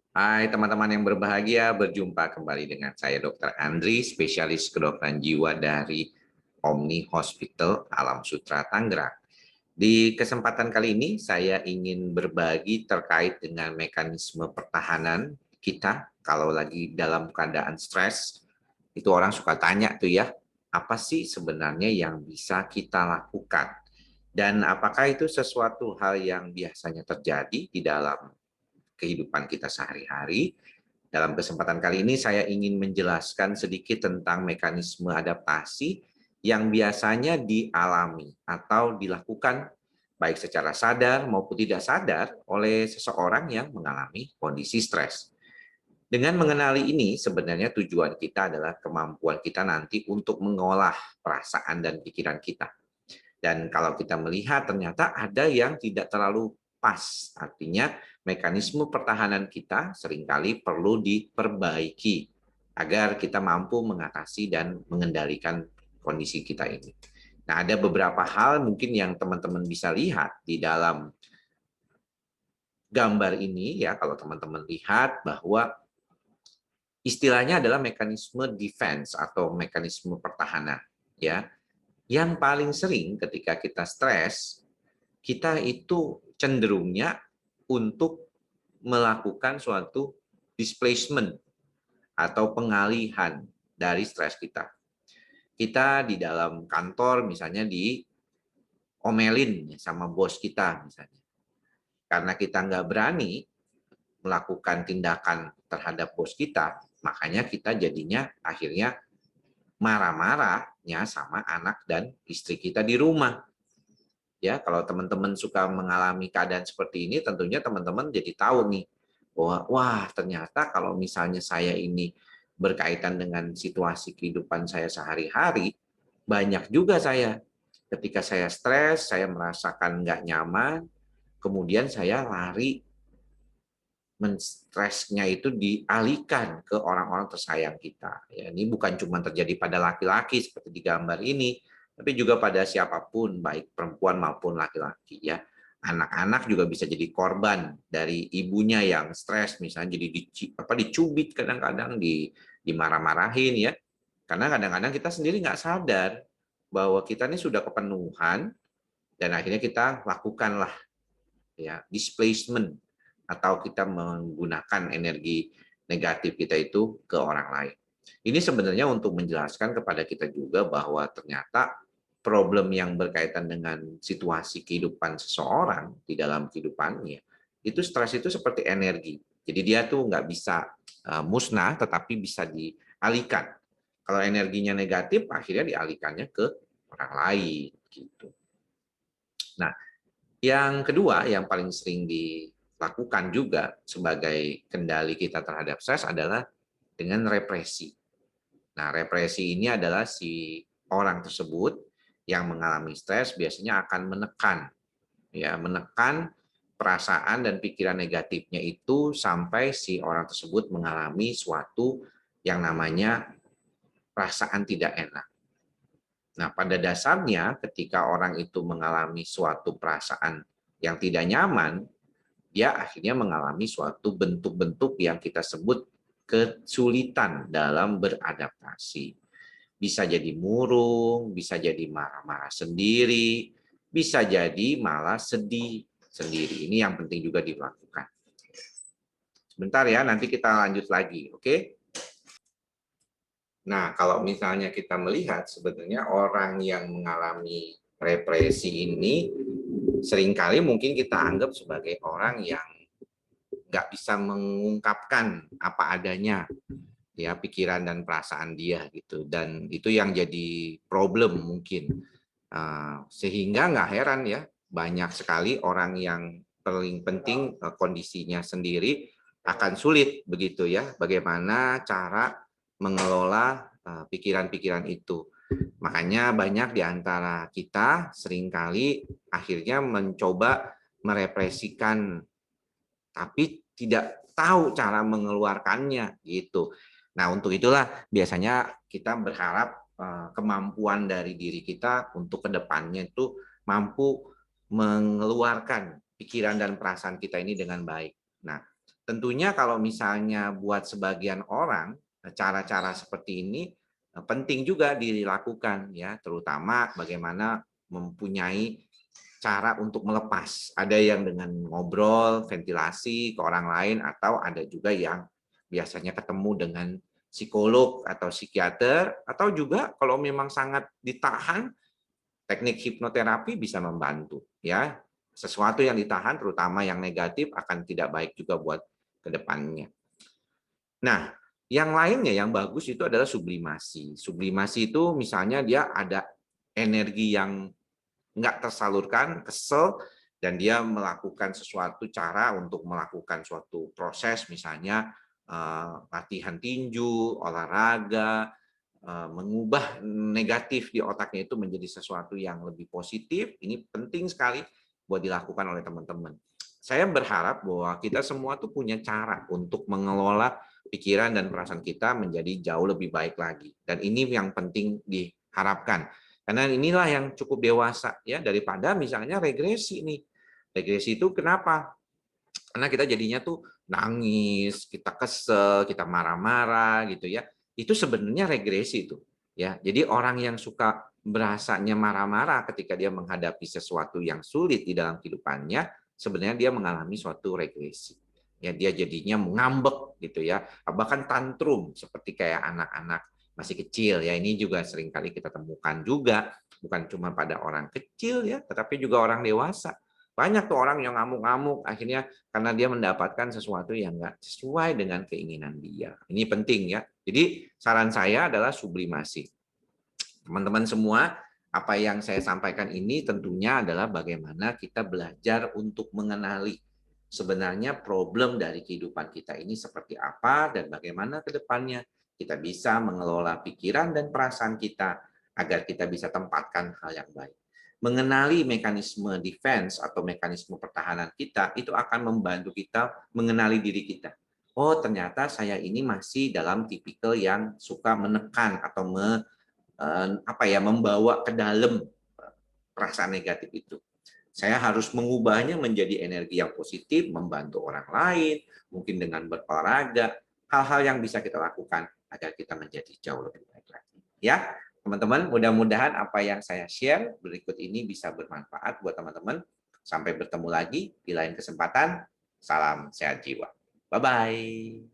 Hai teman-teman yang berbahagia, berjumpa kembali dengan saya Dr. Andri, spesialis kedokteran jiwa dari Omni Hospital Alam Sutera Tangerang. Di kesempatan kali ini saya ingin berbagi terkait dengan mekanisme pertahanan kita kalau lagi dalam keadaan stres. Itu orang suka tanya tuh ya, apa sih sebenarnya yang bisa kita lakukan? Dan apakah itu sesuatu hal yang biasanya terjadi di dalam kehidupan kita sehari-hari. Dalam kesempatan kali ini saya ingin menjelaskan sedikit tentang mekanisme adaptasi yang biasanya dialami atau dilakukan baik secara sadar maupun tidak sadar oleh seseorang yang mengalami kondisi stres. Dengan mengenali ini, sebenarnya tujuan kita adalah kemampuan kita nanti untuk mengolah perasaan dan pikiran kita. Dan kalau kita melihat ternyata ada yang tidak terlalu pas. Artinya mekanisme pertahanan kita seringkali perlu diperbaiki agar kita mampu mengatasi dan mengendalikan kondisi kita ini. Nah, ada beberapa hal mungkin yang teman-teman bisa lihat di dalam gambar ini ya, kalau teman-teman lihat bahwa istilahnya adalah mekanisme defense atau mekanisme pertahanan ya. Yang paling sering ketika kita stres, kita itu cenderungnya untuk melakukan suatu displacement atau pengalihan dari stres kita. Kita di dalam kantor misalnya diomelin sama bos kita misalnya. Karena kita nggak berani melakukan tindakan terhadap bos kita, makanya kita jadinya akhirnya marah-marahnya sama anak dan istri kita di rumah. Ya, kalau teman-teman suka mengalami keadaan seperti ini, tentunya teman-teman jadi tahu nih bahwa wah ternyata kalau misalnya saya ini berkaitan dengan situasi kehidupan saya sehari-hari, banyak juga saya ketika saya stres, saya merasakan nggak nyaman, kemudian saya lari stresnya itu dialihkan ke orang-orang tersayang kita. Ya, ini bukan cuma terjadi pada laki-laki seperti di gambar ini, tapi juga pada siapapun, baik perempuan maupun laki-laki. Ya, anak-anak juga bisa jadi korban dari ibunya yang stres, misalnya jadi dicubit kadang-kadang, dimarah-marahin ya. Karena kadang-kadang kita sendiri nggak sadar bahwa kita ini sudah kepenuhan dan akhirnya kita lakukanlah ya displacement atau kita menggunakan energi negatif kita itu ke orang lain. Ini sebenarnya untuk menjelaskan kepada kita juga bahwa ternyata problem yang berkaitan dengan situasi kehidupan seseorang di dalam kehidupannya, itu stres itu seperti energi. Jadi dia tuh nggak bisa musnah, tetapi bisa dialihkan. Kalau energinya negatif, akhirnya dialihkannya ke orang lain. Gitu. Nah, yang kedua, yang paling sering dilakukan juga sebagai kendali kita terhadap stres adalah dengan represi. Nah, represi ini adalah si orang tersebut yang mengalami stres biasanya akan menekan perasaan dan pikiran negatifnya itu sampai si orang tersebut mengalami suatu yang namanya perasaan tidak enak. Nah, pada dasarnya ketika orang itu mengalami suatu perasaan yang tidak nyaman, dia akhirnya mengalami suatu bentuk-bentuk yang kita sebut kesulitan dalam beradaptasi. Bisa jadi murung, bisa jadi marah-marah sendiri, bisa jadi malah sedih sendiri. Ini yang penting juga dilakukan. Sebentar ya, nanti kita lanjut lagi, oke? Nah, kalau misalnya kita melihat sebenarnya orang yang mengalami represi ini seringkali mungkin kita anggap sebagai orang yang nggak bisa mengungkapkan apa adanya ya pikiran dan perasaan dia gitu, dan itu yang jadi problem mungkin. Sehingga nggak heran ya banyak sekali orang yang paling penting kondisinya sendiri akan sulit begitu ya, bagaimana cara mengelola pikiran-pikiran itu. Makanya banyak di antara kita seringkali akhirnya mencoba merepresikan tapi tidak tahu cara mengeluarkannya gitu. Nah, untuk itulah biasanya kita berharap kemampuan dari diri kita untuk kedepannya itu mampu mengeluarkan pikiran dan perasaan kita ini dengan baik. Nah, Tentunya kalau misalnya buat sebagian orang, cara-cara seperti ini penting juga dilakukan ya, terutama bagaimana mempunyai cara untuk melepas. Ada yang dengan ngobrol, ventilasi ke orang lain, atau ada juga yang biasanya ketemu dengan psikolog atau psikiater, atau juga kalau memang sangat ditahan, teknik hipnoterapi bisa membantu ya. Sesuatu yang ditahan terutama yang negatif akan tidak baik juga buat kedepannya. Nah, yang lainnya yang bagus itu adalah sublimasi. Sublimasi itu misalnya dia ada energi yang nggak tersalurkan, kesel, dan dia melakukan sesuatu cara untuk melakukan suatu proses, misalnya latihan tinju, olahraga, mengubah negatif di otaknya itu menjadi sesuatu yang lebih positif. Ini penting sekali buat dilakukan oleh teman-teman. Saya berharap bahwa kita semua tuh punya cara untuk mengelola pikiran dan perasaan kita menjadi jauh lebih baik lagi. Dan ini yang penting diharapkan. Karena inilah yang cukup dewasa ya, daripada misalnya regresi nih. Regresi itu kenapa? Karena kita jadinya tuh nangis, kita kesel, kita marah-marah gitu ya. Itu sebenarnya regresi itu ya. Jadi orang yang suka berasanya marah-marah ketika dia menghadapi sesuatu yang sulit di dalam kehidupannya, sebenarnya dia mengalami suatu regresi. Ya, dia jadinya ngambek gitu ya. Bahkan tantrum seperti kayak anak-anak masih kecil ya. Ini juga seringkali kita temukan juga, bukan cuma pada orang kecil ya, tetapi juga orang dewasa. Banyak tuh orang yang ngamuk-ngamuk akhirnya karena dia mendapatkan sesuatu yang nggak sesuai dengan keinginan dia. Ini penting ya. Jadi saran saya adalah sublimasi. Teman-teman semua, apa yang saya sampaikan ini tentunya adalah bagaimana kita belajar untuk mengenali sebenarnya problem dari kehidupan kita ini seperti apa dan bagaimana ke depannya kita bisa mengelola pikiran dan perasaan kita agar kita bisa tempatkan hal yang baik. Mengenali mekanisme defense atau mekanisme pertahanan kita itu akan membantu kita mengenali diri kita. Oh, ternyata saya ini masih dalam tipikal yang suka menekan atau membawa ke dalam perasaan negatif itu. Saya harus mengubahnya menjadi energi yang positif, membantu orang lain, mungkin dengan berolahraga, hal-hal yang bisa kita lakukan agar kita menjadi jauh lebih baik lagi. Ya, teman-teman, mudah-mudahan apa yang saya share berikut ini bisa bermanfaat buat teman-teman. Sampai bertemu lagi di lain kesempatan. Salam sehat jiwa. Bye-bye.